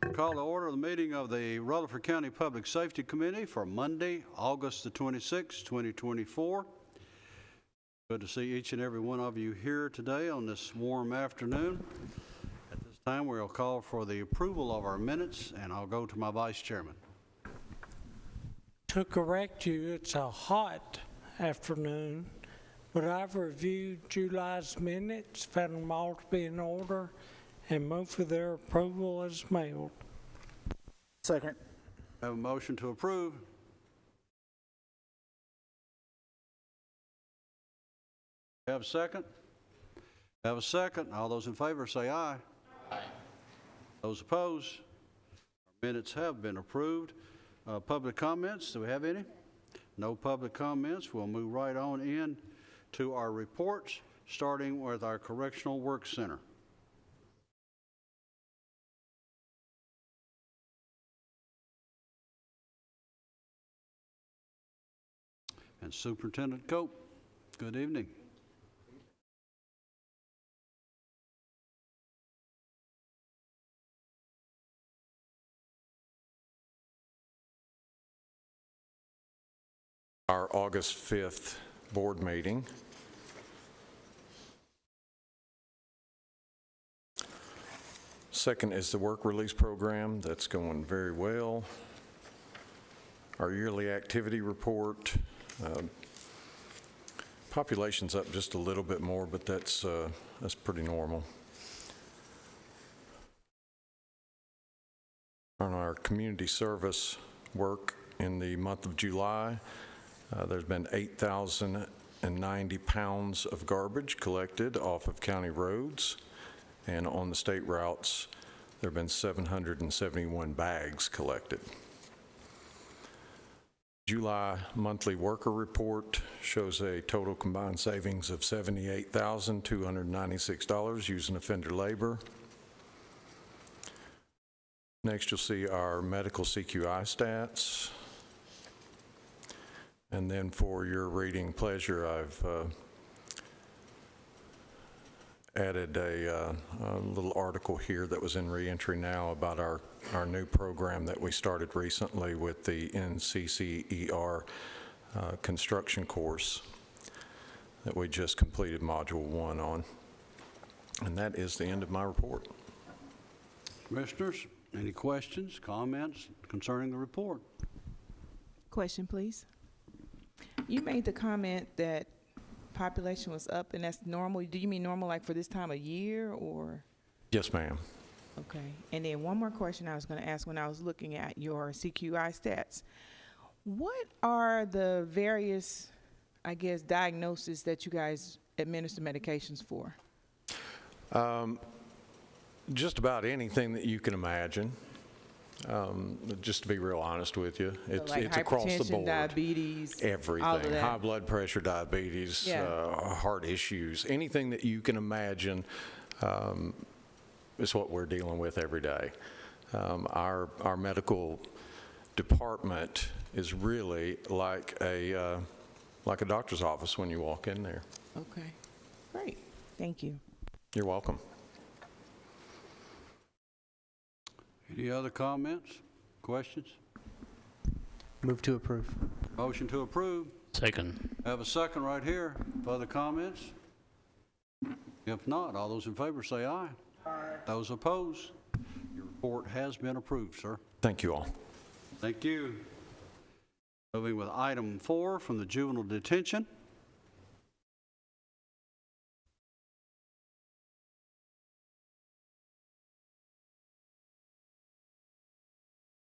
Call to order the meeting of the Rutherford County Public Safety Committee for Monday, August the 26th, 2024. Good to see each and every one of you here today on this warm afternoon. At this time, we'll call for the approval of our minutes, and I'll go to my vice chairman. To correct you, it's a hot afternoon, but I've reviewed July's minutes, found them all to be in order, and move for their approval as mailed. Second. Have a motion to approve. Have a second? Have a second. All those in favor say aye. Aye. Those opposed? Our minutes have been approved. Public comments, do we have any? No public comments. We'll move right on in to our reports, starting with our Correctional Work Center. And Superintendent Cope, good evening. Our August 5th board meeting. Second is the work release program. That's going very well. Our yearly activity report. Population's up just a little bit more, but that's pretty normal. On our community service work in the month of July, there's been 8,090 pounds of garbage collected off of county roads, and on the state routes, there have been 771 bags collected. July monthly worker report shows a total combined savings of $78,296 using offender labor. Next, you'll see our medical CQI stats. And then for your reading pleasure, I've added a little article here that was in Reentry Now about our new program that we started recently with the NCCER construction course that we just completed Module 1 on. And that is the end of my report. Commissioners, any questions, comments concerning the report? Question, please. You made the comment that population was up and that's normal. Do you mean normal like for this time of year or? Yes, ma'am. Okay. And then one more question I was going to ask when I was looking at your CQI stats. What are the various, I guess, diagnoses that you guys administer medications for? Just about anything that you can imagine. Just to be real honest with you, it's across the board. Diabetes, everything. all of that. High blood pressure, diabetes, heart issues, anything that you can imagine is what we're dealing with every day. Our medical department is really like a doctor's office when you walk in there. Okay, great. Thank you. You're welcome. Any other comments, questions? Move to approve. Motion to approve. Second. Have a second right here. Further comments? If not, all those in favor say aye. Aye. Those opposed? Your report has been approved, sir. Thank you all. Thank you. Moving with item 4 from the Juvenile Detention.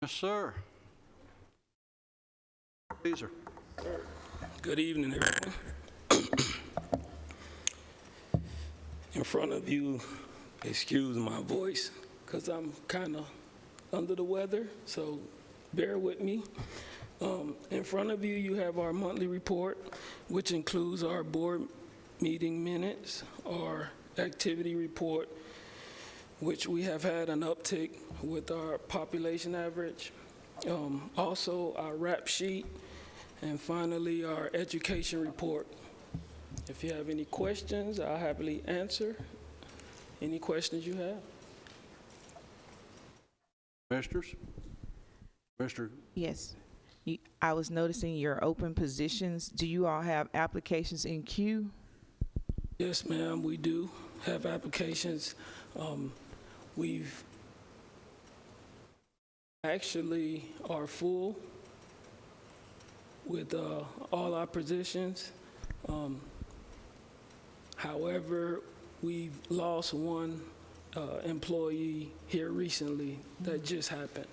Yes, sir. Cesar. Good evening, everyone. In front of you, excuse my voice, because I'm kind of under the weather, so bear with me. In front of you, you have our monthly report, which includes our board meeting minutes, our activity report, which we have had an uptick with our population average. Also, our rap sheet, and finally, our education report. If you have any questions, I'll happily answer any questions you have. Commissioners? Commissioner, Yes. I was noticing your open positions. Do you all have applications in queue? Yes, ma'am, we do have applications. We've actually are full with all our positions. However, we've lost one employee here recently that just happened.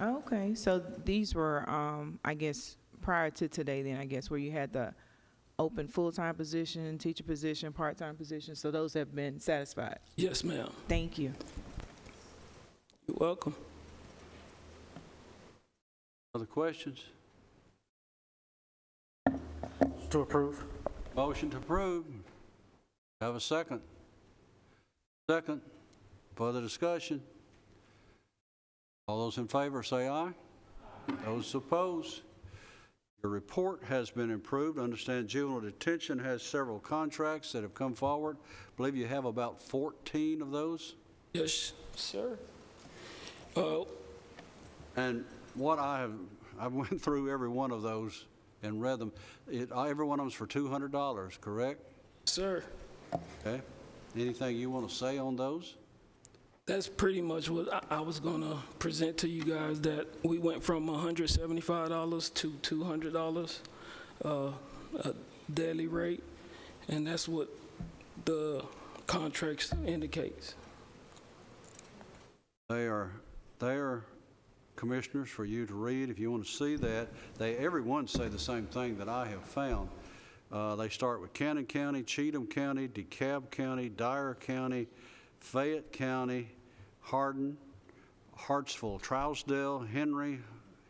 Okay, so these were, I guess, prior to today then, I guess, where you had the open full-time position, teacher position, part-time position, so those have been satisfied? Yes, ma'am. Thank you. You're welcome. other questions? To approve. Motion to approve. Have a second. Second. Further discussion? All those in favor say aye. Those opposed? Your report has been improved. Understand juvenile detention has several contracts that have come forward. I believe you have about 14 of those. Yes, sir. And what I went through every one of those and read them. Every one of them's for $200, correct? Sir, Okay. Anything you want to say on those? that's pretty much what I was going to present to you guys, that we went from $175 to $200 a daily rate, and that's what the contracts indicates. They are there, commissioners, for you to read if you want to see that. Everyone say the same thing that I have found. They start with Cannon County, Cheatham County, DeKalb County, Dyer County, Fayette County, Hardin, Hartsville, Trousdale, Henry,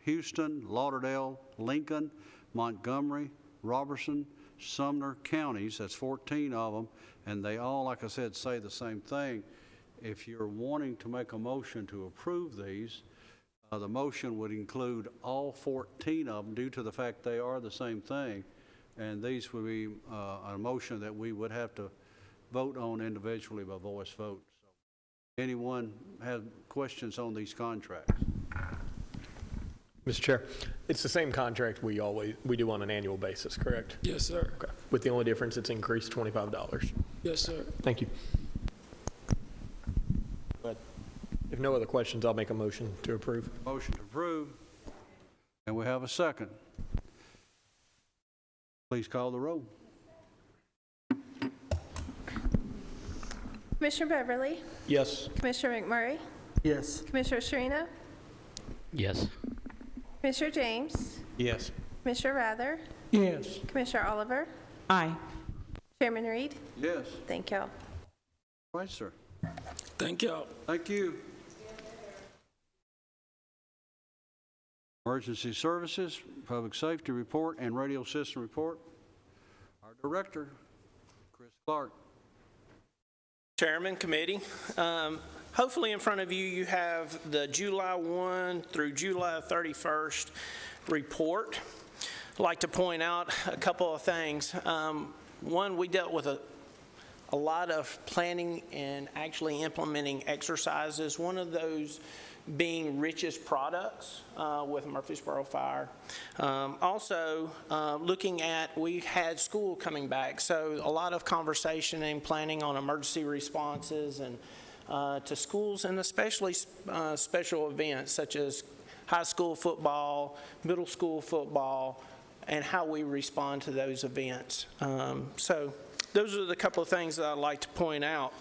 Houston, Lauderdale, Lincoln, Montgomery, Robertson, Sumner counties. That's 14 of them, and they all, like I said, say the same thing. If you're wanting to make a motion to approve these, the motion would include all 14 of them due to the fact they are the same thing, and these would be a motion that we would have to vote on individually by voice vote. So, anyone have questions on these contracts? Mr. Chair, it's the same contract we do on an annual basis, correct? Yes, sir. Okay. With the only difference, it's increased $25. Yes, sir. Thank you. But if no other questions, I'll make a motion to approve. Motion to approve, and we have a second. Please call the roll. Commissioner Beverly, Yes. Commissioner McMurray, Yes. Commissioner Sharina, Yes. Commissioner James, Yes. Commissioner Rather, Yes. Commissioner Oliver, Aye. Chairman Reed. Yes. Thank you. Right, sir. Thank y'all. Thank you. Emergency Services, Public Safety Report, and Radio System Report. Our Director, Chris Clark. Chairman, committee, hopefully in front of you, you have the July 1 through July 31st report. I'd like to point out a couple of things. One, we dealt with a lot of planning and actually implementing exercises. One of those being richest products with Murfreesboro Fire. Also, looking at, we had school coming back, so a lot of conversation and planning on emergency responses and to schools, and especially special events such as high school football, middle school football, and how we respond to those events. So those are the couple of things that I'd like to point out.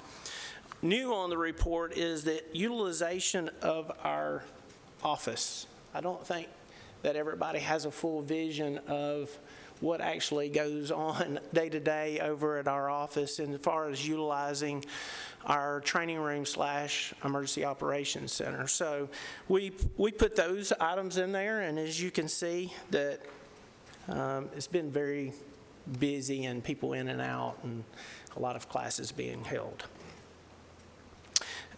New on the report is the utilization of our office. I don't think that everybody has a full vision of what actually goes on day to day over at our office as far as utilizing our training room / emergency operations center. So we put those items in there, and as you can see that it's been very busy and people in and out and a lot of classes being held.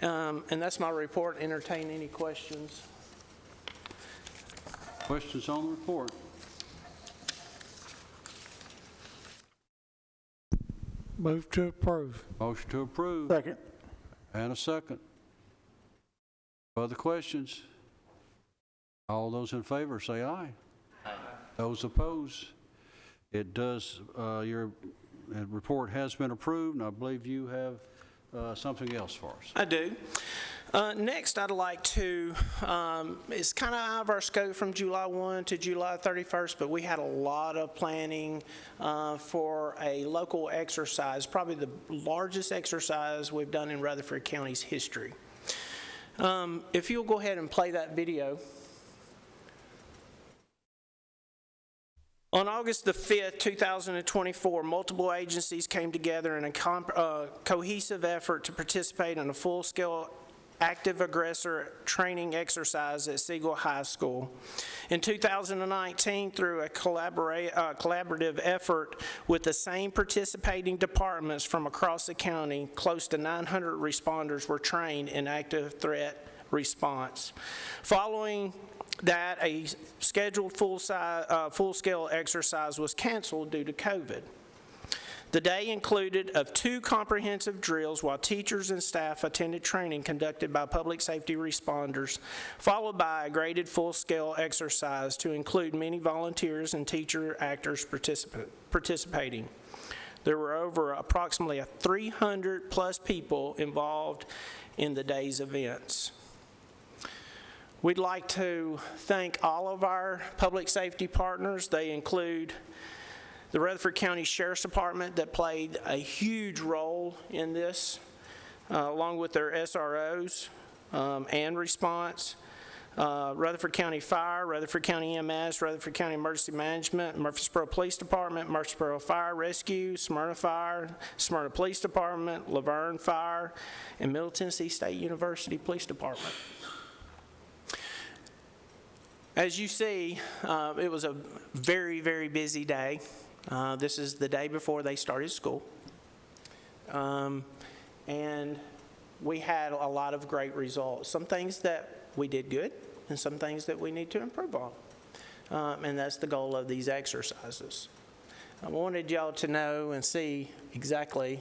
And that's my report. Entertain any questions. Questions on the report? Move to approve. Motion to approve. Second. And a second. Other questions? All those in favor say aye. Aye. Those opposed? It does, your report has been approved, and I believe you have something else for us. I do. Next, I'd like to, it's kind of out of our scope from July 1 to July 31st, but we had a lot of planning for a local exercise, probably the largest exercise we've done in Rutherford County's history. If you'll go ahead and play that video. On August the 5th, 2024, multiple agencies came together in a cohesive effort to participate in a full-scale active aggressor training exercise at Siegel High School. In 2019, through a collaborative effort with the same participating departments from across the county, close to 900 responders were trained in active threat response. Following that, a scheduled full-scale exercise was canceled due to COVID. The day included of 2 comprehensive drills while teachers and staff attended training conducted by public safety responders, followed by a graded full-scale exercise to include many volunteers and teacher actors participating. There were over approximately 300 plus people involved in the day's events. We'd like to thank all of our public safety partners. They include the Rutherford County Sheriff's Department that played a huge role in this, along with their SROs and response. Rutherford County Fire, Rutherford County EMS, Rutherford County Emergency Management, Murfreesboro Police Department, Murfreesboro Fire Rescue, Smyrna Fire, Smyrna Police Department, Laverne Fire, and Middle Tennessee State University Police Department. As you see, it was a very, very busy day. This is the day before they started school. And we had a lot of great results. Some things that we did good and some things that we need to improve on. And that's the goal of these exercises. I wanted y'all to know and see exactly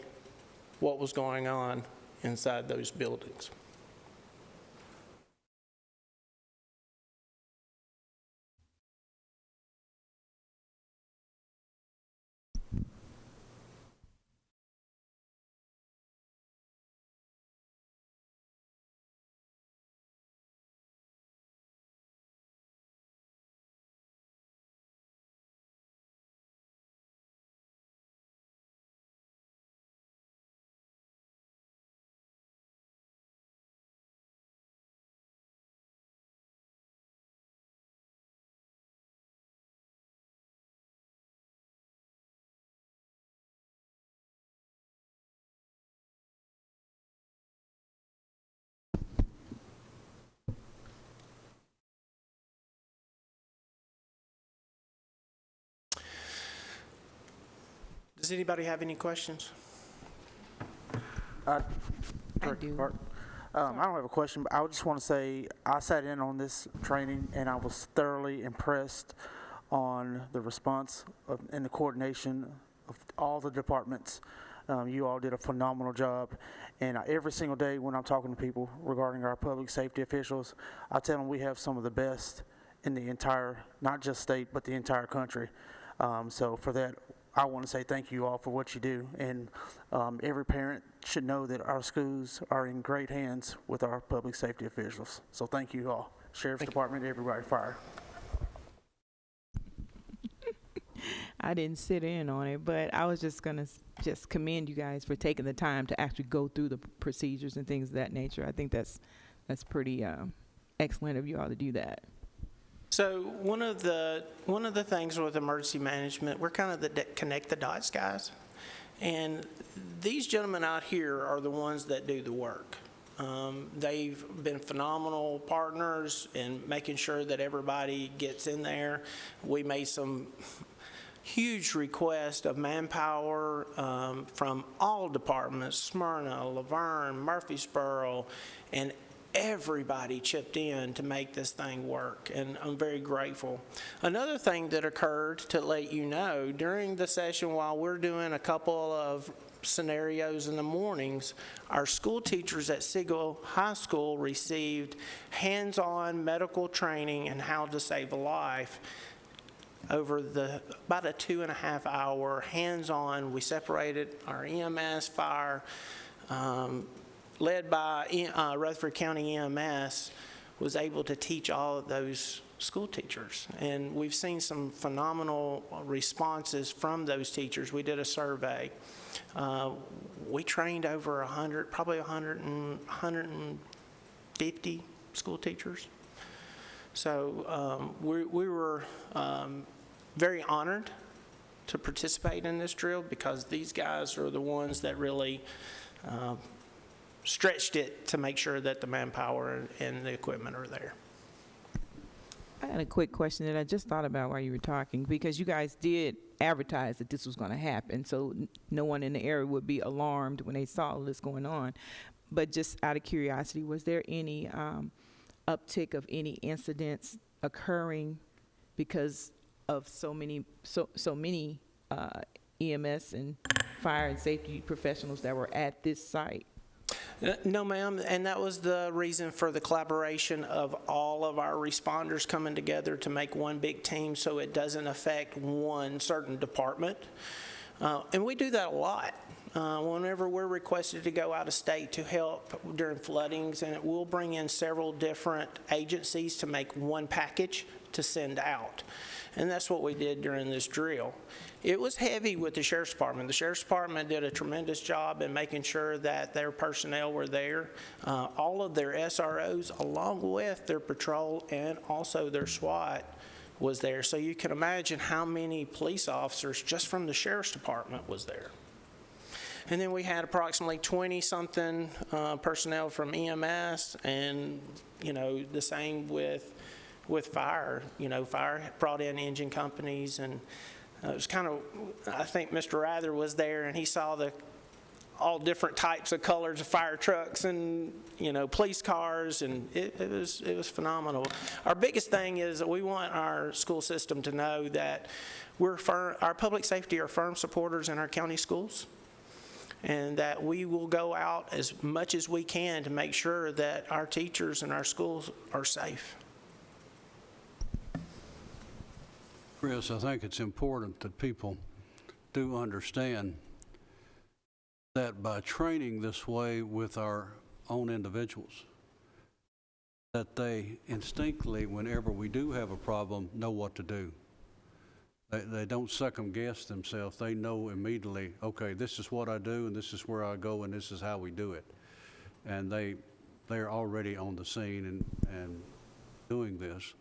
what was going on inside those buildings. Does anybody have any questions? I Director do. Clark. I don't have a question, but I just want to say I sat in on this training and I was thoroughly impressed on the response and the coordination of all the departments. You all did a phenomenal job, and every single day when I'm talking to people regarding our public safety officials, I tell them we have some of the best in the entire, not just state, but the entire country. So for that, I want to say thank you all for what you do, and every parent should know that our schools are in great hands with our public safety officials. So thank you all, Sheriff's Department, everybody, fire. I didn't sit in on it, but I was just going to commend you guys for taking the time to actually go through the procedures and things of that nature. I think that's pretty excellent of you all to do that. So one of the things with emergency management, we're kind of the connect the dots guys, and these gentlemen out here are the ones that do the work. They've been phenomenal partners in making sure that everybody gets in there. We made some huge request of manpower from all departments, Smyrna, Laverne, Murfreesboro, and everybody chipped in to make this thing work, and I'm very grateful. Another thing that occurred, to let you know, during the session while we're doing a couple of scenarios in the mornings, our school teachers at Siegel High School received hands-on medical training in how to save a life over about a 2.5-hour hands-on. We separated our EMS, fire, led by Rutherford County EMS, was able to teach all of those school teachers. And we've seen some phenomenal responses from those teachers. We did a survey. We trained over 100, probably 150 school teachers. So we were very honored to participate in this drill, because these guys are the ones that really stretched it to make sure that the manpower and the equipment are there. I had a quick question that I just thought about while you were talking, because you guys did advertise that this was going to happen, so no one in the area would be alarmed when they saw this going on. But just out of curiosity, was there any uptick of any incidents occurring because of so many EMS and fire and safety professionals that were at this site? No, ma'am, and that was the reason for the collaboration of all of our responders coming together to make one big team, so it doesn't affect one certain department. And we do that a lot. Whenever we're requested to go out of state to help during floodings, and we'll bring in several different agencies to make one package to send out. And that's what we did during this drill. It was heavy with the Sheriff's Department. The Sheriff's Department did a tremendous job in making sure that their personnel were there. All of their SROs, along with their patrol and also their SWAT, was there. So you can imagine how many police officers just from the Sheriff's Department was there. And then we had approximately 20-something personnel from EMS, and, you know, the same with fire. You know, fire brought in engine companies, and it was kind of, I think Mr. Rather was there, and he saw all different types of colors of fire trucks and, you know, police cars, and it was phenomenal. Our biggest thing is that we want our school system to know that our public safety are firm supporters in our county schools, and that we will go out as much as we can to make sure that our teachers and our schools are safe. Chris, I think it's important that people do understand that by training this way with our own individuals, that they instinctively, whenever we do have a problem, know what to do. They don't second guess themselves. They know immediately, okay, this is what I do, and this is where I go, and this is how we do it. And they're already on the scene and doing this.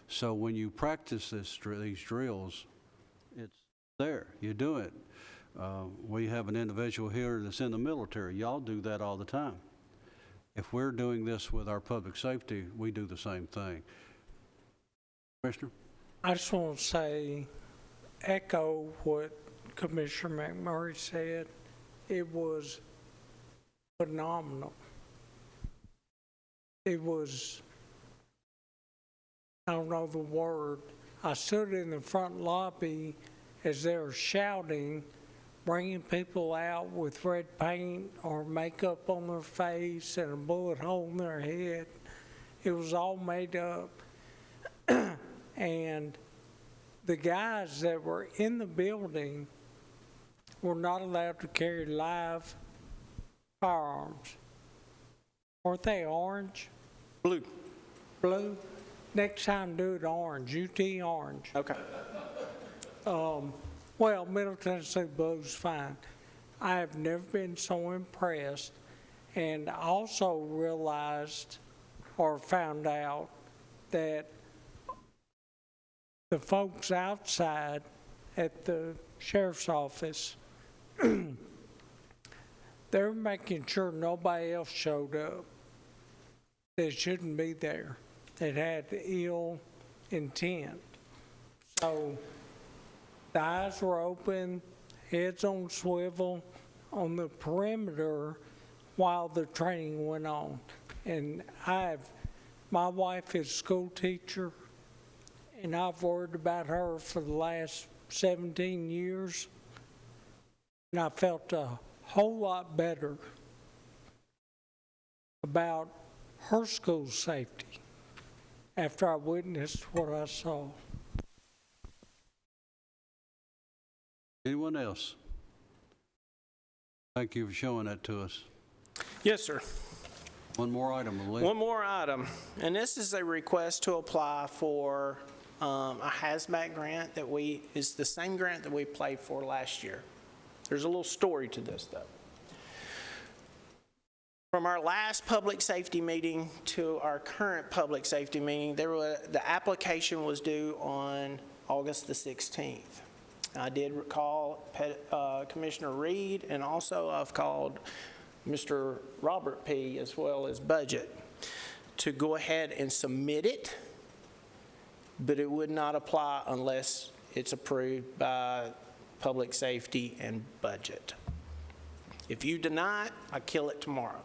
So when you practice these drills, it's there. You do it. We have an individual here that's in the military. Y'all do that all the time. If we're doing this with our public safety, we do the same thing. Commissioner? I just want to say, echo what Commissioner McMurray said. It was phenomenal. It was, I don't know the word. I stood in the front lobby as they were shouting, bringing people out with red paint or makeup on their face and a bullet hole in their head. It was all made up. And the guys that were in the building were not allowed to carry live firearms. Weren't they orange? Blue. Blue? Next time do it orange, UT orange. Okay. Well, Middle Tennessee Blue's fine. I have never been so impressed, and I also realized or found out that the folks outside at the sheriff's office, they're making sure nobody else showed up that shouldn't be there, that had ill intent. So the eyes were open, heads on swivel on the perimeter while the training went on. And my wife is a school teacher, and I've worried about her for the last 17 years. And I felt a whole lot better about her school safety after I witnessed what I saw. Anyone else? Thank you for showing that to us. Yes, sir. One more item, I believe. One more item, and this is a request to apply for a hazmat grant is the same grant that we applied for last year. There's a little story to this, though. From our last public safety meeting to our current public safety meeting, the application was due on August the 16th. I did call Commissioner Reed, and also I've called Mr. Robert P. as well as Budget to go ahead and submit it, but it would not apply unless it's approved by Public Safety and Budget. If you deny it, I kill it tomorrow.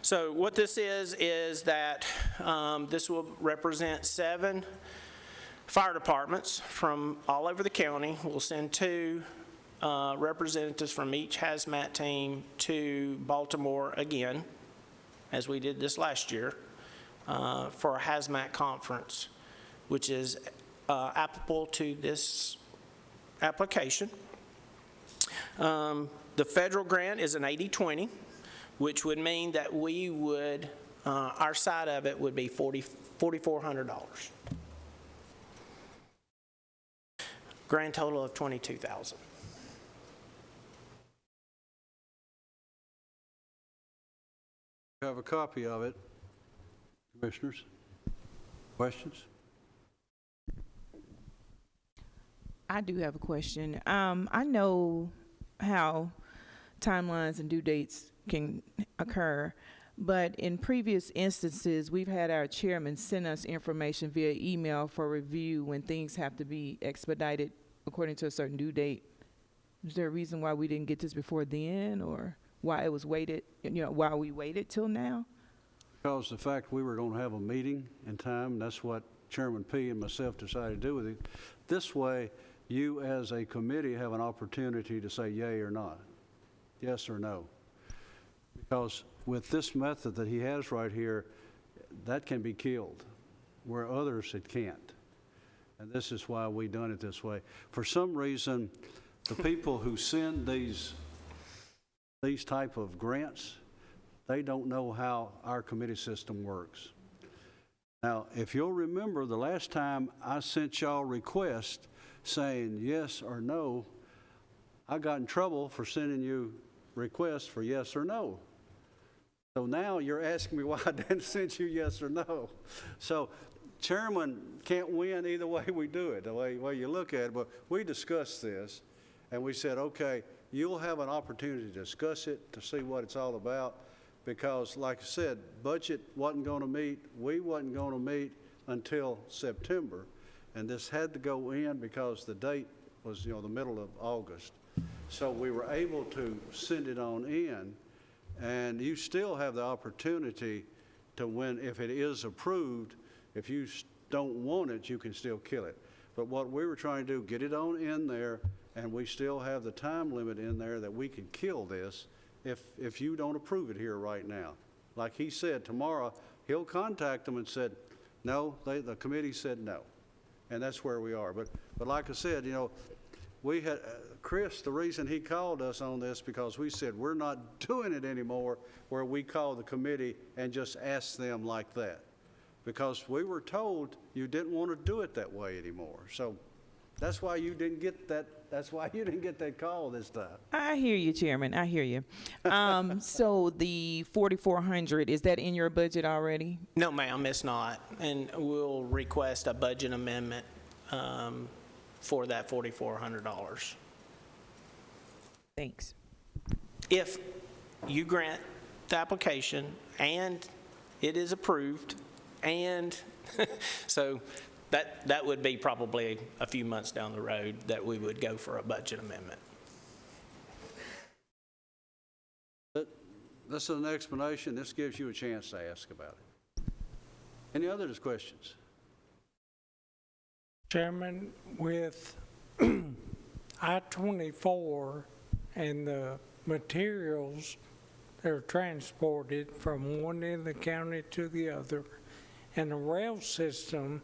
So what this is that this will represent 7 fire departments from all over the county. We'll send 2 representatives from each hazmat team to Baltimore again, as we did this last year, for a hazmat conference, which is applicable to this application. The federal grant is an 80-20, which would mean that we would, our side of it would be $4,400. Grand total of $22,000. You have a copy of it. Commissioners, questions? I do have a question. I know how timelines and due dates can occur, but in previous instances, we've had our chairman send us information via email for review when things have to be expedited according to a certain due date. Is there a reason why we didn't get this before then, or why it was waited, why we waited till now? Because the fact we were going to have a meeting in time, that's what Chairman P. and myself decided to do with it. This way, you as a committee have an opportunity to say yay or not, yes or no. Because with this method that he has right here, that can be killed, where others it can't. And this is why we done it this way. For some reason, the people who send these type of grants, they don't know how our committee system works. Now, if you'll remember, the last time I sent y'all requests saying yes or no, I got in trouble for sending you requests for yes or no. So now you're asking me why I didn't send you yes or no. So chairman can't win either way we do it, the way you look at it. But we discussed this, and we said, okay, you'll have an opportunity to discuss it, to see what it's all about, because like I said, budget wasn't going to meet, we wasn't going to meet until September, and this had to go in because the date was, the middle of August. So we were able to send it on in, and you still have the opportunity to win if it is approved. If you don't want it, you can still kill it. But what we were trying to do, get it on in there, and we still have the time limit in there that we can kill this if you don't approve it here right now. Like he said, tomorrow he'll contact them and said, no, the committee said no. And that's where we are. But like I said, we had, Chris, the reason he called us on this, because we said we're not doing it anymore where we call the committee and just ask them like that. Because we were told you didn't want to do it that way anymore. So that's why you didn't get that. That's why you didn't get that call this time. I hear you, Chairman. I hear you. So the $4,400, is that in your budget already? No, ma'am, it's not. And we'll request a budget amendment for that $4,400. Thanks. If you grant the application and it is approved, and so that would be probably a few months down the road that we would go for a budget amendment. this is an explanation. This gives you a chance to ask about it. Any other questions? Chairman, with I-24 and the materials that are transported from one end of the county to the other, and the rail system,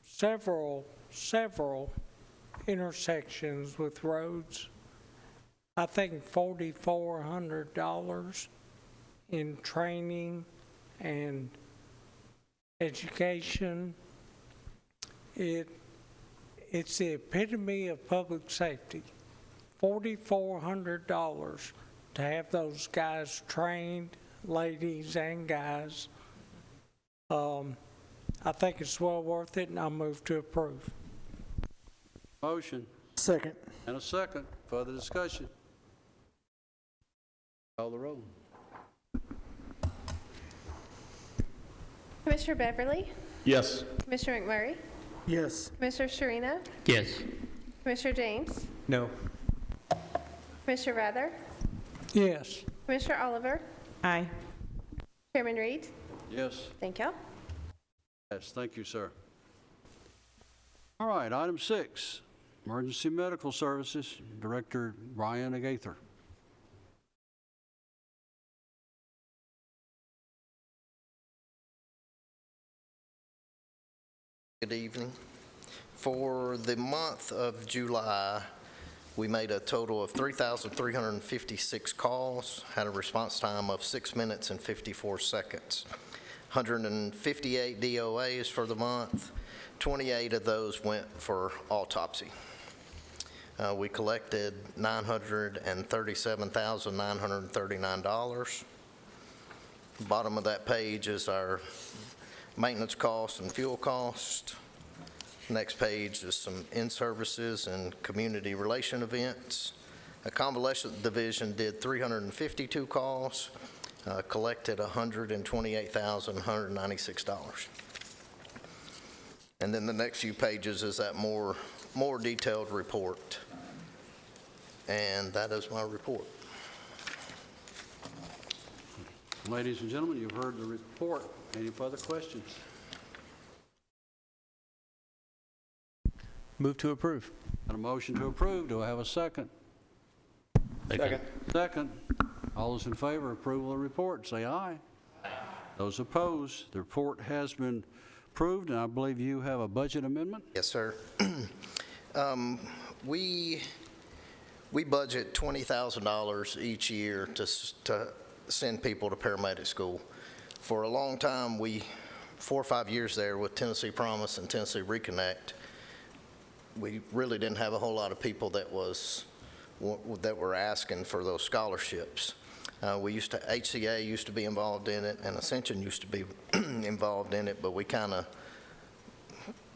several intersections with roads, I think $4,400 in training and education. It's the epitome of public safety. $4,400 to have those guys trained, ladies and guys. I think it's well worth it, and I move to approve. Motion Second. and a second. Further discussion? Call the roll. Commissioner Beverly? Yes. Commissioner McMurray? Yes. Commissioner Sharina? Yes. Commissioner James? No. Commissioner Rather? Yes. Commissioner Oliver? Aye. Chairman Reed? Yes. Thank you. Yes, thank you, sir. All right, item 6, Emergency Medical Services, Director Brian Gaither. Good evening. For the month of July, we made a total of 3,356 calls, had a response time of 6 minutes and 54 seconds. 158 DOAs for the month. 28 of those went for autopsy. We collected $937,939. Bottom of that page is our maintenance costs and fuel cost. Next page is some in-services and community relation events. A convalescent division did 352 calls, collected $128,196. And then the next few pages is that more detailed report. And that is my report. Ladies and gentlemen, you've heard the report. Any further questions? Move to approve. Got a motion to approve. Do I have a second? Second. Second. All those in favor of approval of the report, say aye. Aye. Those opposed, the report has been approved, and I believe you have a budget amendment? Yes, sir. We budget $20,000 each year to send people to paramedic school. For a long time, 4 or 5 years there with Tennessee Promise and Tennessee Reconnect, we really didn't have a whole lot of people that were asking for those scholarships. HCA used to be involved in it, and Ascension used to be involved in it, but we kind of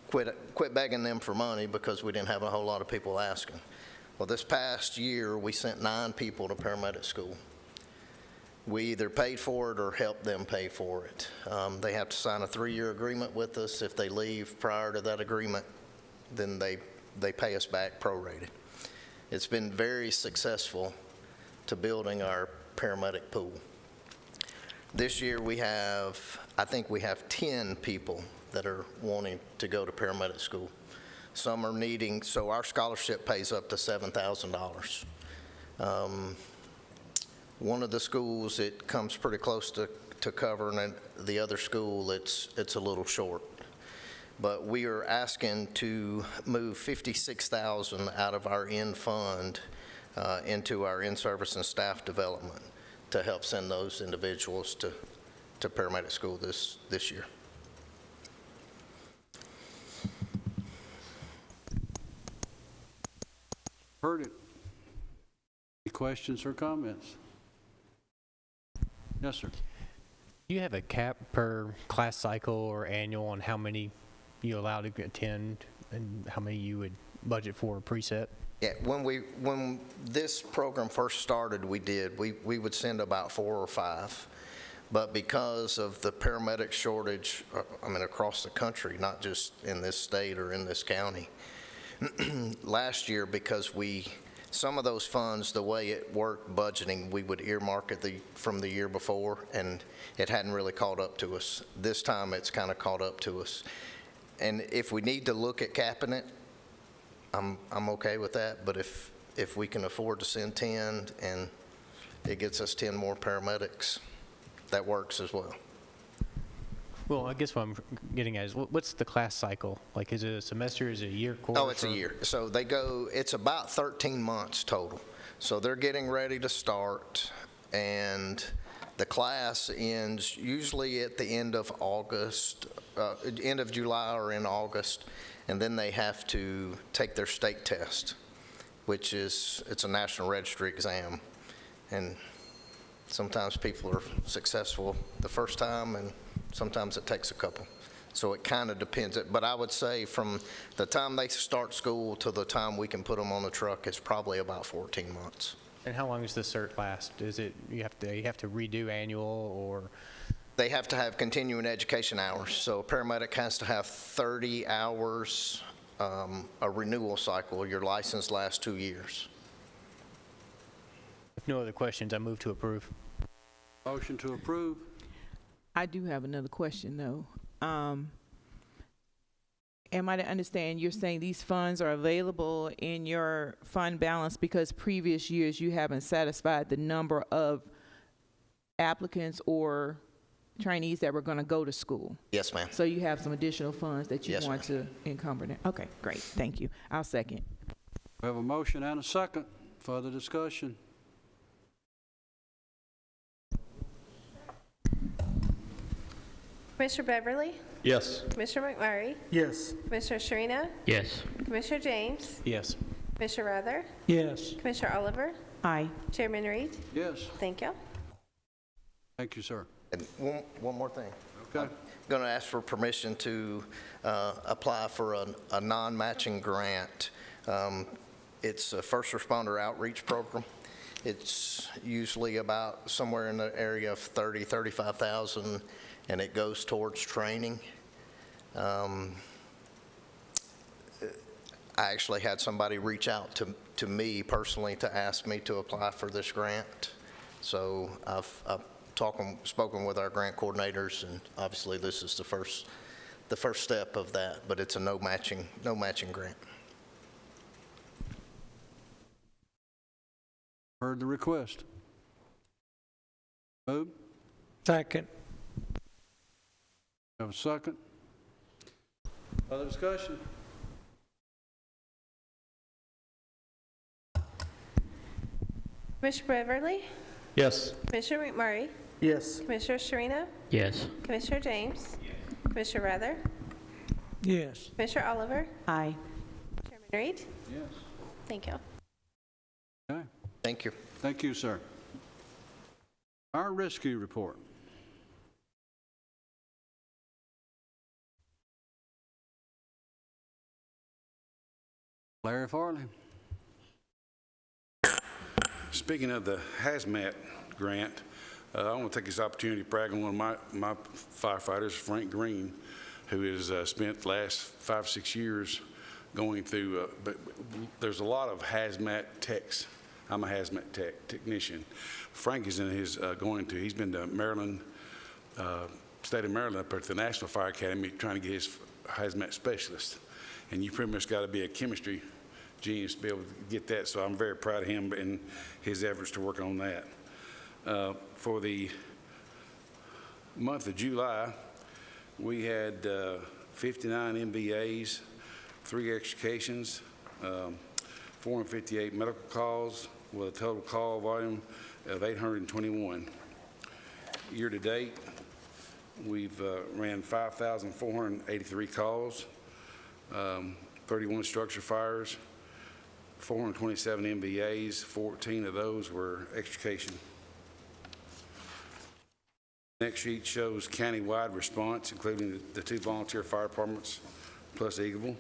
quit begging them for money because we didn't have a whole lot of people asking. Well, this past year, we sent 9 people to paramedic school. We either paid for it or helped them pay for it. They have to sign a 3-year agreement with us. If they leave prior to that agreement, then they pay us back prorated. It's been very successful to building our paramedic pool. This year I think we have 10 people that are wanting to go to paramedic school. Some are needing, so our scholarship pays up to $7,000. One of the schools, it comes pretty close to covering, and the other school, it's a little short. But we are asking to move $56,000 out of our in fund into our in-service and staff development to help send those individuals to paramedic school this year. Heard it. Any questions or comments? Yes, sir. Do you have a cap per class cycle or annual on how many you allow to attend and how many you would budget for a preset? Yeah, when this program first started, we would send about 4 or 5, but because of the paramedic shortage, across the country, not just in this state or in this county, last year, because we some of those funds, the way it worked budgeting, we would earmark it from the year before, and it hadn't really caught up to us. This time, it's kind of caught up to us. And if we need to look at capping it, I'm okay with that, but if we can afford to send 10 and it gets us 10 more paramedics, that works as well. Well, I guess what I'm getting at is, what's the class cycle? Like, is it a semester, is it a year course? Oh, it's a or- year. So they go, it's about 13 months total. So they're getting ready to start, and the class ends usually at the end of August, end of July or in August, and then they have to take their state test, which is, it's a national registry exam. And sometimes people are successful the first time, and sometimes it takes a couple. So it kind of depends. But I would say from the time they start school to the time we can put them on the truck, it's probably about 14 months. And how long does the cert last? Is it, you have to redo annual, or? They have to have continuing education hours. So a paramedic has to have 30 hours, a renewal cycle. Your license lasts 2 years. If no other questions, I move to approve. Motion to approve. I do have another question, though. Am I to understand you're saying these funds are available in your fund balance because previous years you haven't satisfied the number of applicants or trainees that were going to go to school? Yes, ma'am. So you have some additional funds that you Yes, want to encumber there? Okay, great, thank you. I'll second. We have a motion and a second. Further discussion? Commissioner Beverly? Yes. Commissioner McMurray? Yes. Commissioner Sharina? Yes. Commissioner James? Yes. Commissioner Rather? Yes. Commissioner Oliver? Aye. Chairman Reed? Yes. Thank you. Thank you, sir. And one more thing. Okay. Going to ask for permission to apply for a non-matching grant. It's a first responder outreach program. It's usually about somewhere in the area of $35,000, and it goes towards training. I actually had somebody reach out to me personally to ask me to apply for this grant. So I've spoken with our grant coordinators, and obviously this is the first step of that, but it's a no matching grant. Heard the request. Move. Second. Have a second. Other discussion? Commissioner Beverly? Yes. Commissioner McMurray? Yes. Commissioner Sharina? Yes. Commissioner James? Commissioner Rather? Yes. Commissioner Oliver? Aye. Chairman Reed? Yes. Thank you. Okay. Thank you. Thank you, sir. Our rescue report. Larry Farley. Speaking of the hazmat grant, I want to take this opportunity to brag on one of my firefighters, Frank Green, who has spent the last 5 or 6 years going through, but there's a lot of hazmat techs. I'm a hazmat technician. Frank is in his he's been to Maryland, state of Maryland, up at the National Fire Academy trying to get his hazmat specialist. And you pretty much got to be a chemistry genius to be able to get that, so I'm very proud of him and his efforts to work on that. For the month of July, we had 59 MVAs, 3 extrications, 458 medical calls with a total call volume of 821. Year to date, we've ran 5,483 calls, 31 structure fires, 427 MVAs, 14 of those were extrication. Next sheet shows county-wide response, including the 2 volunteer fire departments plus Eagleville.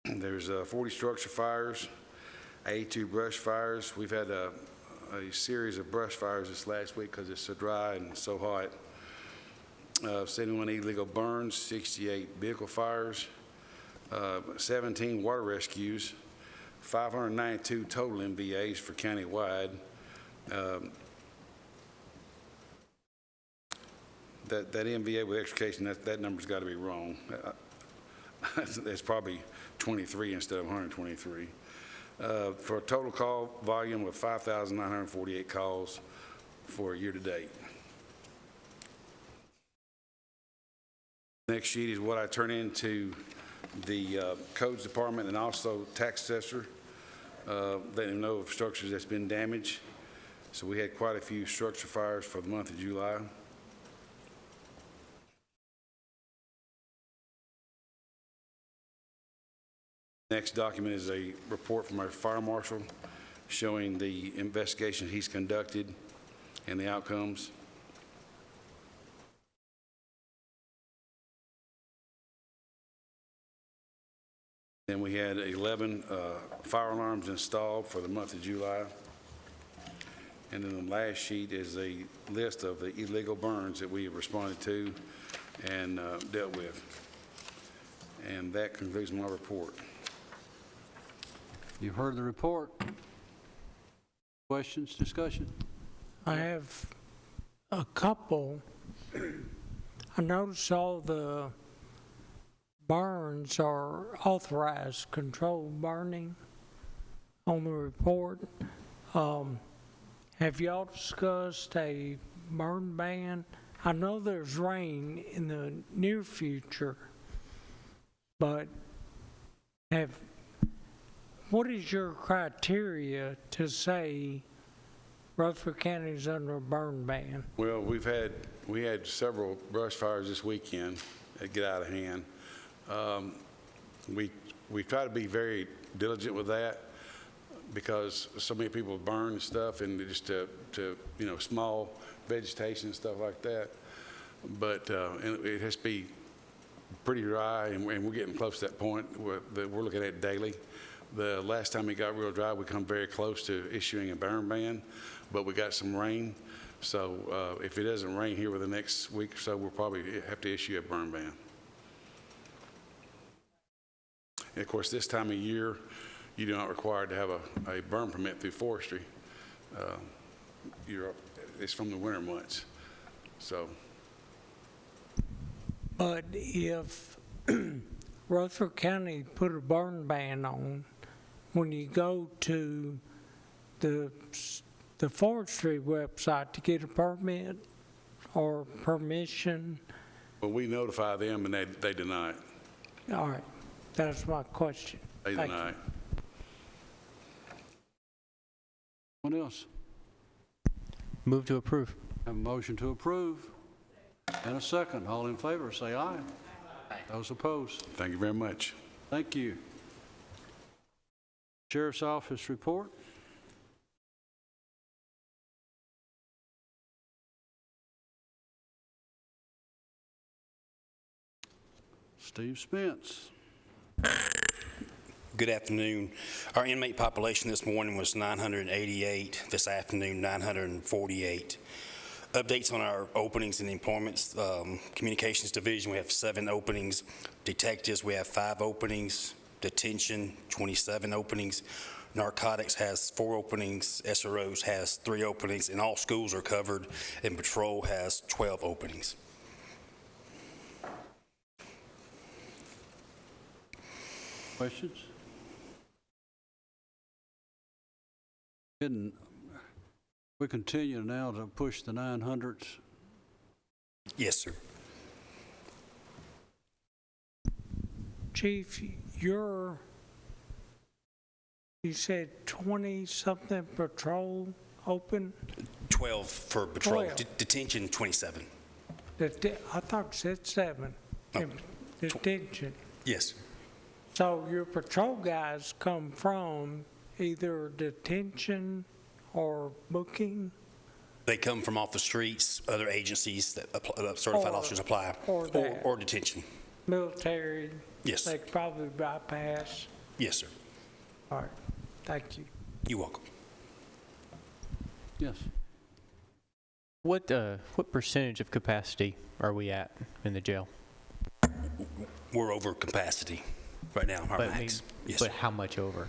There's 40 structure fires, 82 brush fires. We've had a series of brush fires this last week because it's so dry and so hot. 71 illegal burns, 68 vehicle fires, 17 water rescues, 592 total MVAs for countywide. That MVA with extrication, that number's got to be wrong. It's probably 23 instead of 123. For a total call volume of 5,948 calls for year to date. Next sheet is what I turn into the codes department and also tax assessor. Letting them know of structures that's been damaged. So we had quite a few structure fires for the month of July. Next document is a report from our fire marshal showing the investigation he's conducted and the outcomes. Then we had 11 fire alarms installed for the month of July. And then the last sheet is a list of the illegal burns that we have responded to and dealt with. And that concludes my report. You've heard the report. Questions, discussion? I have a couple. I noticed all the burns are authorized controlled burning on the report. Have y'all discussed a burn ban? I know there's rain in the near future, but what is your criteria to say Rutherford County is under a burn ban? Well, we had several brush fires this weekend that get out of hand. We try to be very diligent with that because so many people burn stuff and just to small vegetation and stuff like that. But and it has to be pretty dry, and we're getting close to that point that we're looking at daily. The last time it got real dry, we come very close to issuing a burn ban, but we got some rain. So if it doesn't rain here within the next week or so, we'll probably have to issue a burn ban. And of course, this time of year, you're not required to have a burn permit through forestry. It's from the winter months. So. But if Rutherford County put a burn ban on, when you go to the forestry website to get a permit or permission? Well, we notify them and they deny it. All right, that's my question. They deny it. What else? Move to approve. Have a motion to approve and a second. All in favor, say aye. Aye. Those opposed? Thank you very much. Thank you. Sheriff's Office report. Steve Spence. Good afternoon. Our inmate population this morning was 988. This afternoon, 948. Updates on our openings in the employment communications division. We have 7 openings. Detectives, we have 5 openings. Detention, 27 openings. Narcotics has 4 openings. SROs has 3 openings, and all schools are covered. And patrol has 12 openings. Questions? We continue now to push the 900s. Yes, sir. Chief, you said 20-something patrol open? 12 for patrol. 12. Detention, 27. I thought you said 7. Oh. Detention. Yes. So your patrol guys come from either detention or booking? They come from off the streets, other agencies that certified officers apply, or detention. Military? Yes. They probably bypass? Yes, sir. All right, thank you. You're welcome. Yes. What percentage of capacity are we at in the jail? We're over capacity right now, our max. But how much over?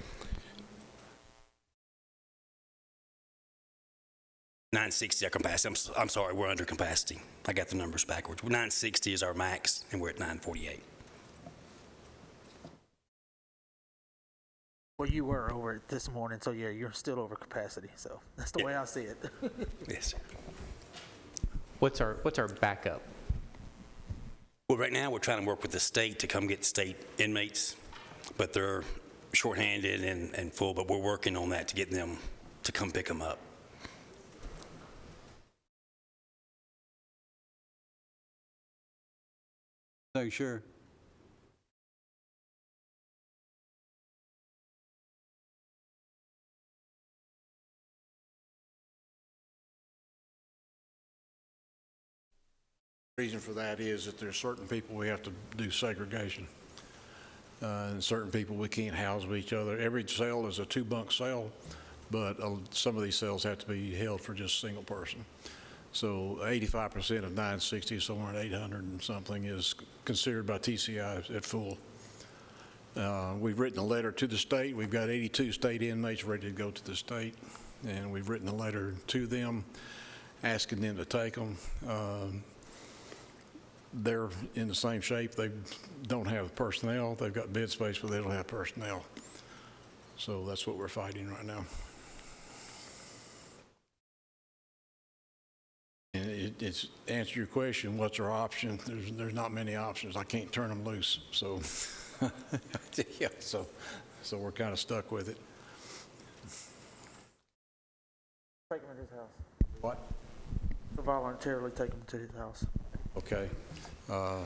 960 our capacity. I'm sorry, we're under capacity. I got the numbers backwards. 960 is our max, and we're at 948. Well, you were over it this morning, so yeah, you're still over capacity, so that's the way I see it. Yes, sir. What's our backup? Well, right now, we're trying to work with the state to come get state inmates, but they're shorthanded and full, but we're working on that to get them to come pick them up. Thank you, Sheriff. Reason for that is that there's certain people we have to do segregation, and certain people we can't house with each other. Every cell is a 2-bunk cell, but some of these cells have to be held for just a single person. So 85% of 960, somewhere at 800 and something, is considered by TCI at full. We've written a letter to the state. We've got 82 state inmates ready to go to the state, and we've written a letter to them asking them to take them. They're in the same shape. They don't have personnel. They've got bed space, but they don't have personnel. So that's what we're fighting right now. And it's answer your question, what's our option? There's not many options. I can't turn them loose. So, yeah, so we're kind of stuck with it. Take him to his house. What? Voluntarily take him to his house. Okay. I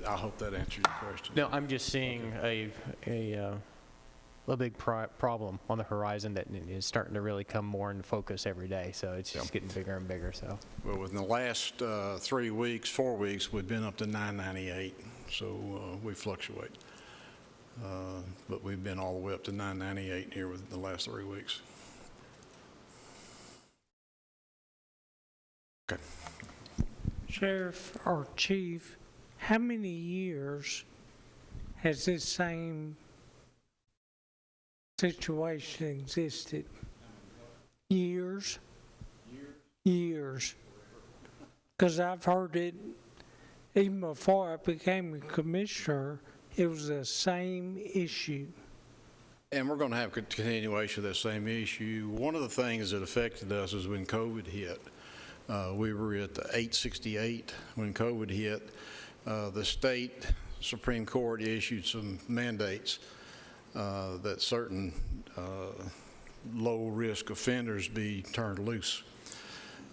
hope that answers your question. No, I'm just seeing a big problem on the horizon that is starting to really come more into focus every day. So it's just getting bigger and bigger. So. Well, within the last 4 weeks, we've been up to 998. So we fluctuate. But we've been all the way up to 998 here within the last 3 weeks. Okay. Sheriff or Chief, how many years has this same situation existed? Years? Years. Because I've heard it, even before I became a commissioner, it was the same issue. And we're going to have a continuation of that same issue. One of the things that affected us is when COVID hit. We were at the 868 when COVID hit. The state Supreme Court issued some mandates that certain low-risk offenders be turned loose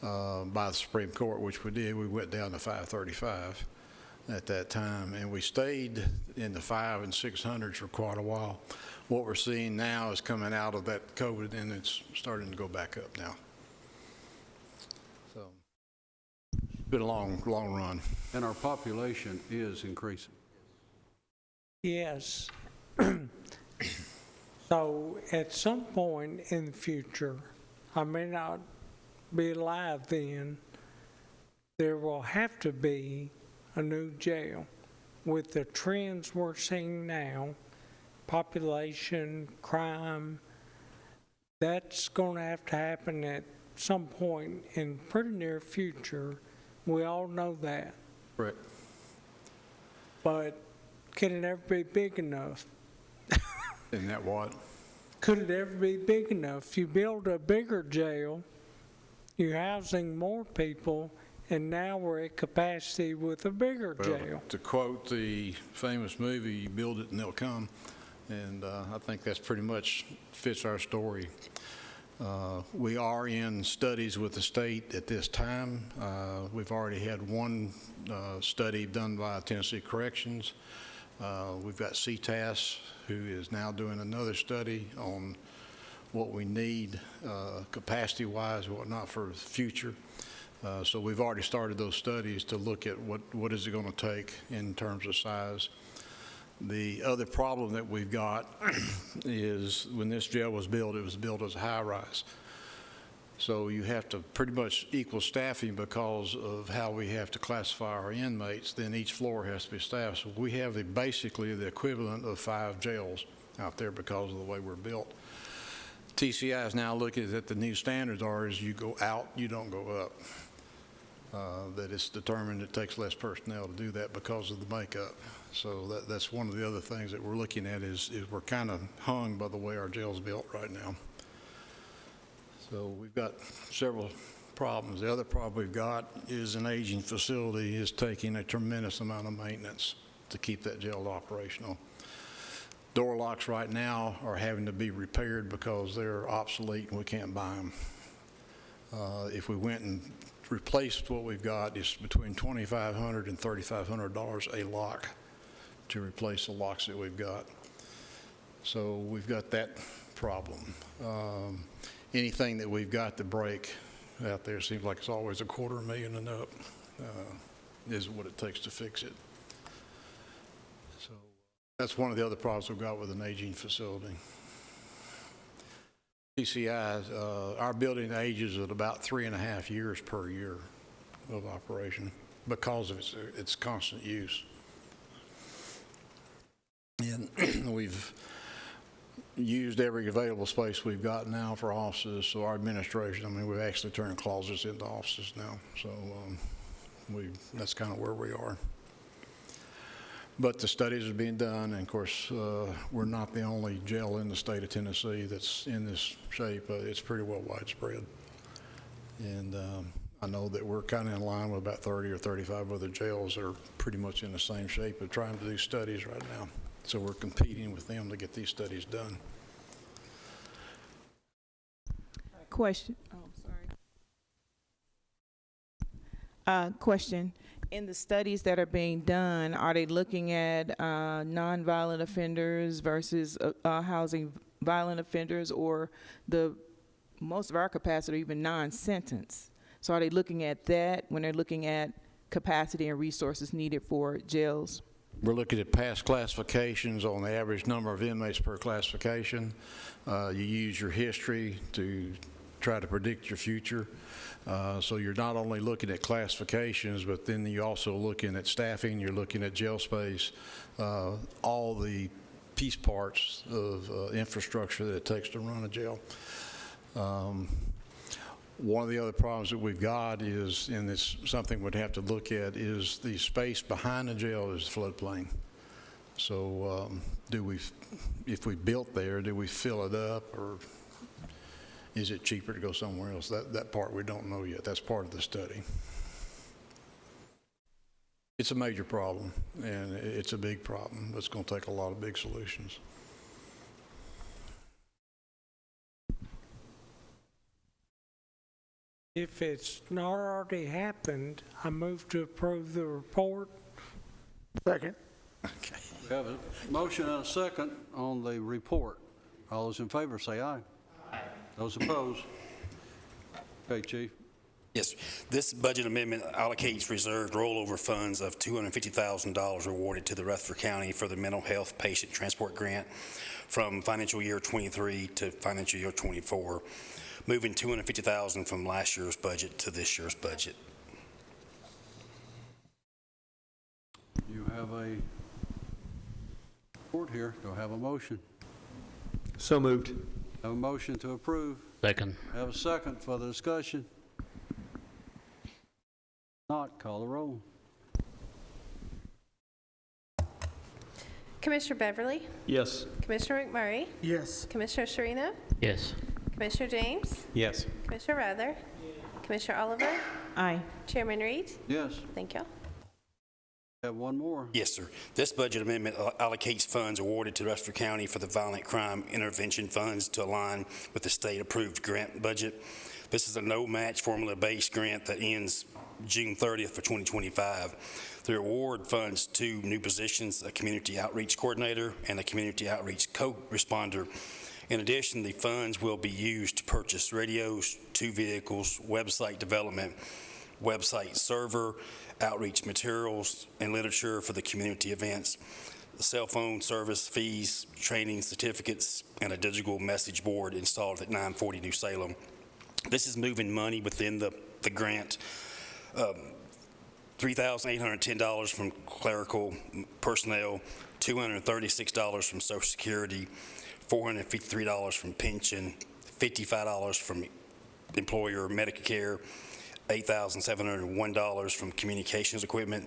by the Supreme Court, which we did. We went down to 535 at that time, and we stayed in the 500s and 600s for quite a while. What we're seeing now is coming out of that COVID, and it's starting to go back up now. So it's been a long run. And our population is increasing. Yes. So at some point in the future, I may not be alive then, there will have to be a new jail. With the trends we're seeing now, population, crime, that's going to have to happen at some point in pretty near future. We all know that. Right. But can it ever be big enough? Isn't that what? Could it ever be big enough? You build a bigger jail, you're housing more people, and now we're at capacity with a bigger jail. To quote the famous movie, you build it and they'll come. And I think that's pretty much fits our story. We are in studies with the state at this time. We've already had one study done by Tennessee Corrections. We've got CTAS, who is now doing another study on what we need capacity-wise and whatnot for the future. So we've already started those studies to look at what is it going to take in terms of size. The other problem that we've got is when this jail was built, it was built as a high-rise. So you have to pretty much equal staffing because of how we have to classify our inmates. Then each floor has to be staffed. So we have basically the equivalent of 5 jails out there because of the way we're built. TCI is now looking at the new standards are is you go out, you don't go up. That it's determined it takes less personnel to do that because of the makeup. So that's one of the other things that we're looking at is we're kind of hung by the way our jail's built right now. So we've got several problems. The other problem we've got is an aging facility is taking a tremendous amount of maintenance to keep that jail operational. Door locks right now are having to be repaired because they're obsolete and we can't buy them. If we went and replaced what we've got, it's between $2,500 and $3,500 a lock to replace the locks that we've got. So we've got that problem. Anything that we've got to break out there seems like it's always $250,000 and up is what it takes to fix it. So that's one of the other problems we've got with an aging facility. PCI, our building ages at about 3.5 years per year of operation because of its constant use. And we've used every available space we've got now for offices, so our administration, I mean, we've actually turned closets into offices now, so that's kind of where we are. But the studies are being done, and of course, we're not the only jail in the state of Tennessee that's in this shape. It's pretty well widespread. And I know that we're kind of in line with about 30 or 35 other jails that are pretty much in the same shape of trying to do studies right now. So we're competing with them to get these studies done. Question. Oh, sorry. Question. In the studies that are being done, are they looking at nonviolent offenders versus housing violent offenders, or most of our capacity are even non-sentence? So are they looking at that when they're looking at capacity and resources needed for jails? We're looking at past classifications on the average number of inmates per classification. You use your history to try to predict your future. So you're not only looking at classifications, but then you're also looking at staffing, you're looking at jail space, all the piece parts of infrastructure that it takes to run a jail. One of the other problems that we've got is, and it's something we'd have to look at, is the space behind the jail is floodplain. So if we built there, do we fill it up, or is it cheaper to go somewhere else? That part we don't know yet. That's part of the study. It's a major problem, and it's a big problem. It's going to take a lot of big solutions. If it's not already happened, I move to approve the report. Second. We have a motion and a second on the report. All those in favor say aye. Aye. Those opposed? Okay, Chief. Yes, this budget amendment allocates reserved rollover funds of $250,000 awarded to the Rutherford County for the mental health patient transport grant from financial year 23 to financial year 24, moving $250,000 from last year's budget to this year's budget. You have a report here. Do I have a motion? So moved. Have a motion to approve. Second. Have a second for the discussion. Not, call the roll. Commissioner Beverly? Yes. Commissioner McMurray? Yes. Commissioner Sherino? Yes. Commissioner James? Yes. Commissioner Rather? Commissioner Oliver? Aye. Chairman Reed? Yes. Thank you. Have one more. Yes, sir. This budget amendment allocates funds awarded to Rutherford County for the Violent Crime Intervention Funds to align with the state-approved grant budget. This is a no-match formula-based grant that ends June 30th for 2025. The award funds 2 new positions, a community outreach coordinator and a community outreach co-responder. In addition, the funds will be used to purchase radios, 2 vehicles, website development, website server, outreach materials, and literature for the community events, cell phone service fees, training certificates, and a digital message board installed at 940 New Salem. This is moving money within the grant. $3,810 from clerical personnel, $236 from Social Security, $453 from pension, $55 from employer Medicare, $8,701 from communications equipment,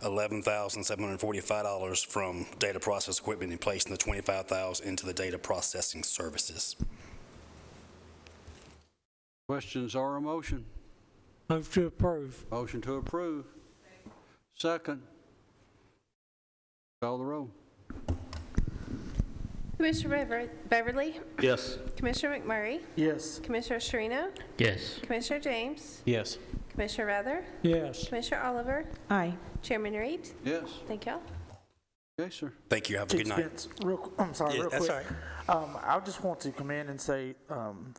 $11,745 from data process equipment, and placing the $25,000 into the data processing services. Questions or a motion? Move to approve. Motion to approve. Second. Call the roll. Commissioner Beverly? Yes. Commissioner McMurray? Yes. Commissioner Strino? Yes. Commissioner James? Yes. Commissioner Rather? Yes. Commissioner Oliver? Aye. Chairman Reed? Yes. Thank y'all. Okay, sir. Thank you. Have a good night. Spence, I'm sorry, Yeah, real that's quick. I just want to come in and say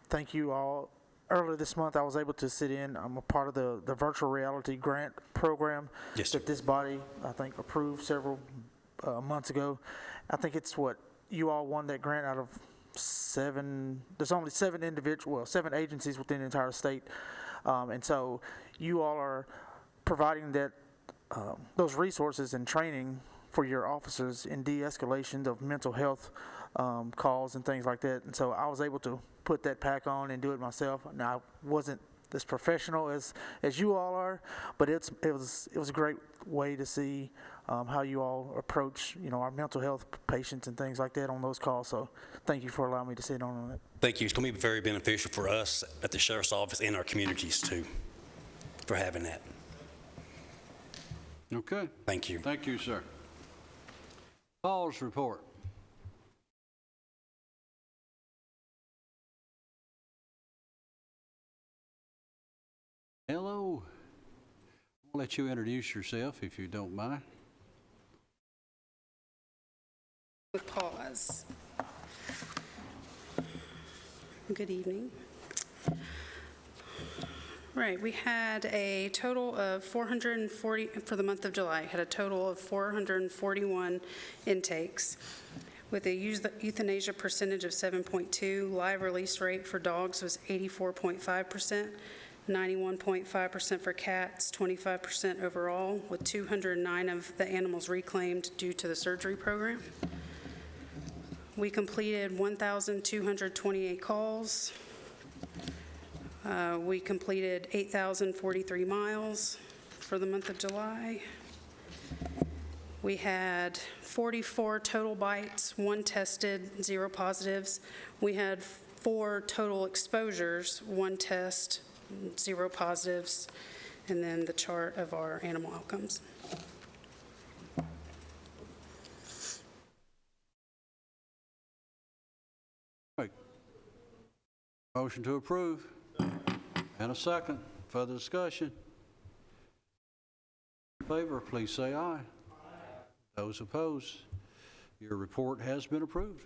thank you all. Earlier this month, I was able to sit in. I'm a part of the virtual reality grant program Yes, sir. that this body, I think, approved several months ago. I think it's you all won that grant out of 7. There's only 7 7 agencies within the entire state, and so you all are providing those resources and training for your officers in de-escalation of mental health calls and things like that. And so I was able to put that pack on and do it myself. Now, I wasn't as professional as you all are, but it was a great way to see how you all approach our mental health patients and things like that on those calls. So thank you for allowing me to sit on it. Thank you. It's going to be very beneficial for us at the Sheriff's Office and our communities, too, for having that. Okay. Thank you. Thank you, sir. PAWS report. Hello. I'll let you introduce yourself if you don't mind. With PAWS. Good evening. Right, we had a total of 440, for the month of July, had a total of 441 intakes with a euthanasia percentage of 7.2. Live release rate for dogs was 84.5%, 91.5% for cats, 25% overall, with 209 of the animals reclaimed due to the surgery program. We completed 1,228 calls. We completed 8,043 miles for the month of July. We had 44 total bites, 1 tested, 0 positives. We had 4 total exposures, 1 test, 0 positives, and then the chart of our animal outcomes. Right. Motion to approve. And a second. Further discussion? In favor, please say aye. Those opposed, your report has been approved.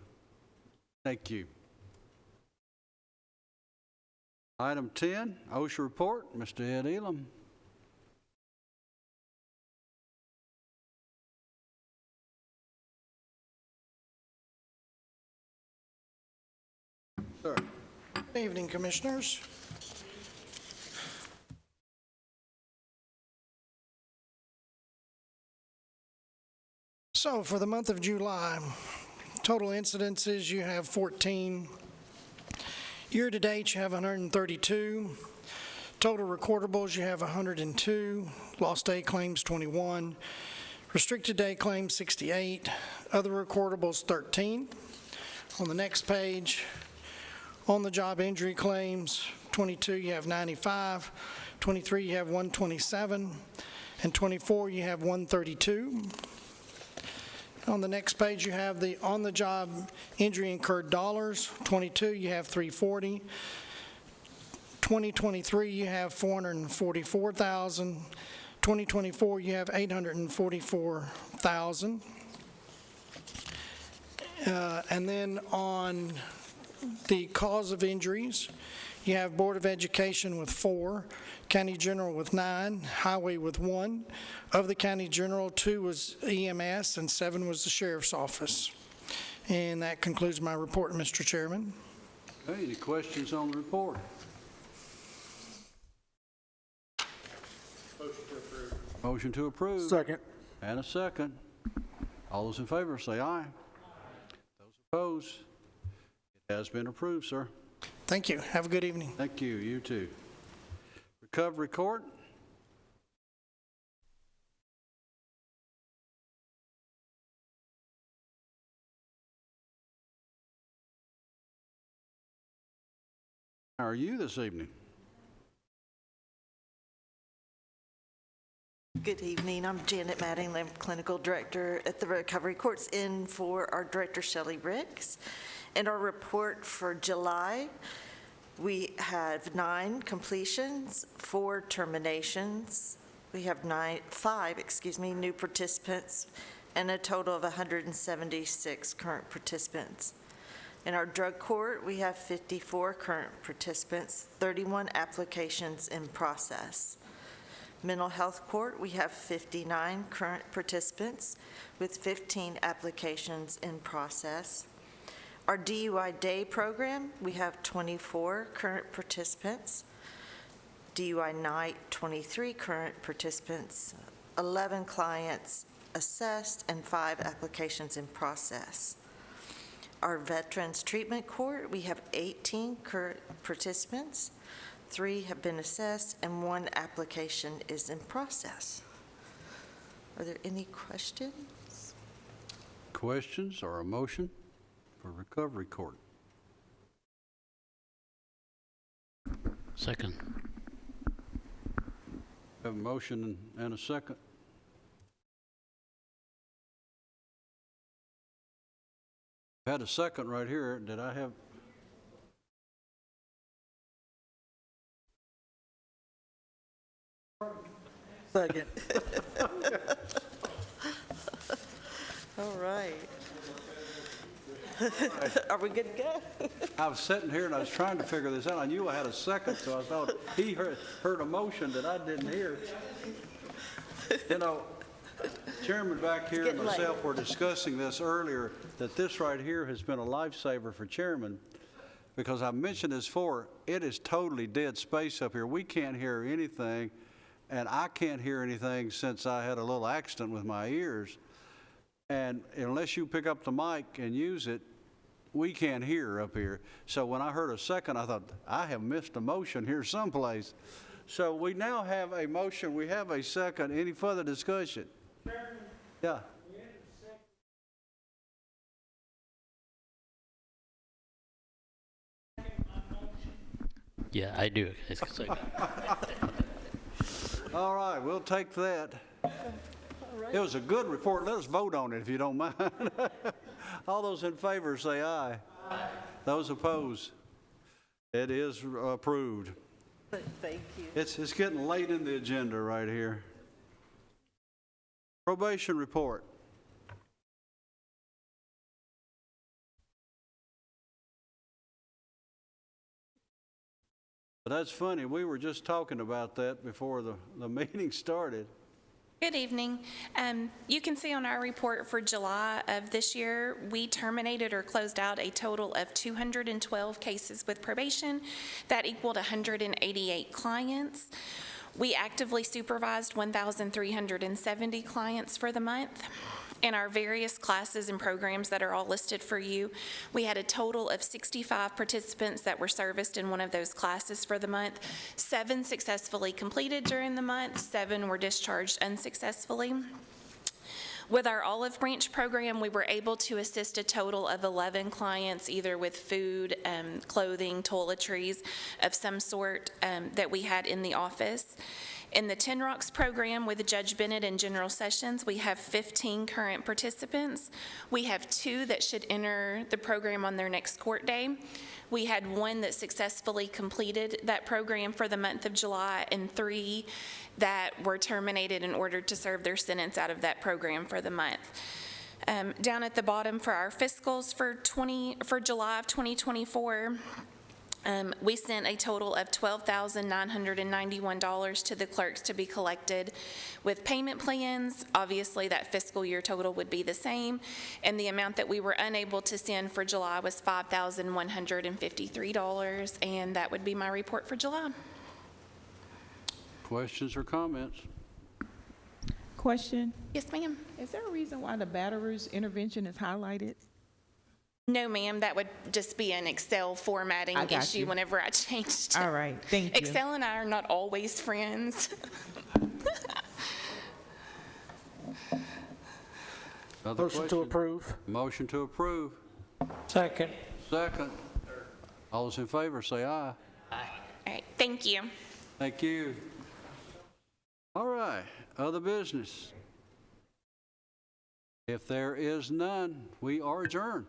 Thank you. Item 10, OSHA report, Mr. Ed Elam. Sir. Good evening, Commissioners. So for the month of July, total incidences, you have 14. Year-to-date, you have 132. Total recordables, you have 102. Lost day claims, 21. Restricted day claims, 68. Other recordables, 13. On the next page, on-the-job injury claims, 22, you have 95. 23, you have 127. And 24, you have 132. On the next page, you have the on-the-job injury incurred dollars. 22, you have 340. 2023, you have 444,000. 2024, you have 844,000. And then on the cause of injuries, you have Board of Education with 4, County General with 9, Highway with 1. Of the County General, 2 was EMS and 7 was the Sheriff's Office. And that concludes my report, Mr. Chairman. Okay, any questions on the report? Motion to approve. Motion to approve. Second. And a second. All those in favor say aye. Those opposed, it has been approved, sir. Thank you. Have a good evening. Thank you. You too. Recovery Court. How are you this evening? Good evening. I'm Janet Mattingly, Clinical Director at the Recovery Courts, in for our Director Shelley Ricks. In our report for July, we have 9 completions, 4 terminations. We have 5 new participants, and a total of 176 current participants. In our drug court, we have 54 current participants, 31 applications in process. Mental health court, we have 59 current participants with 15 applications in process. Our DUI day program, we have 24 current participants. DUI night, 23 current participants, 11 clients assessed, and 5 applications in process. Our veterans treatment court, we have 18 current participants. 3 have been assessed, and 1 application is in process. Are there any questions? Questions or a motion for Recovery Court? Second. Have a motion and a second. Had a second right here. Did I have? Second. All right. Are we good to go? I was sitting here and I was trying to figure this out. I knew I had a second, so I thought he heard a motion that I didn't hear. You know, Chairman back here and myself were discussing this earlier, that this right here has been a lifesaver for Chairman, because I mentioned this before, it is totally dead space up here. We can't hear anything, and I can't hear anything since I had a little accident with my ears. And unless you pick up the mic and use it, we can't hear up here. So when I heard a second, I thought, I have missed a motion here someplace. So we now have a motion, we have a second. Any further discussion? Chairman, Yeah. we had a second. Yeah, I do. It's a second. All right, we'll take that. It was a good report. Let us vote on it if you don't mind. All those in favor say aye. Aye. Those opposed? It is approved. Thank you. It's getting late in the agenda right here. Probation report. But that's funny. We were just talking about that before the meeting started. Good evening. You can see on our report for July of this year, we terminated or closed out a total of 212 cases with probation. That equaled 188 clients. We actively supervised 1,370 clients for the month. In our various classes and programs that are all listed for you, we had a total of 65 participants that were serviced in one of those classes for the month. 7 successfully completed during the month, 7 were discharged unsuccessfully. With our Olive Branch program, we were able to assist a total of 11 clients, either with food, clothing, toiletries of some sort that we had in the office. In the 10 Rocks program with Judge Bennett and General Sessions, we have 15 current participants. We have 2 that should enter the program on their next court day. We had 1 that successfully completed that program for the month of July, and 3 that were terminated in order to serve their sentence out of that program for the month. Down at the bottom for our fiscals for July of 2024, we sent a total of $12,991 to the clerks to be collected with payment plans. Obviously, that fiscal year total would be the same, and the amount that we were unable to send for July was $5,153, and that would be my report for July. Questions or comments? Question? Yes, ma'am. Is there a reason why the batterer's intervention is highlighted? No, ma'am, that would just be an Excel formatting I got issue you. whenever I changed it. All right, thank you. Excel and I are not always friends. Other Motion to questions? approve. Motion to approve. Second. Second. All those in favor, say aye. All right, thank you. Thank you. All right, other business. If there is none, we are adjourned.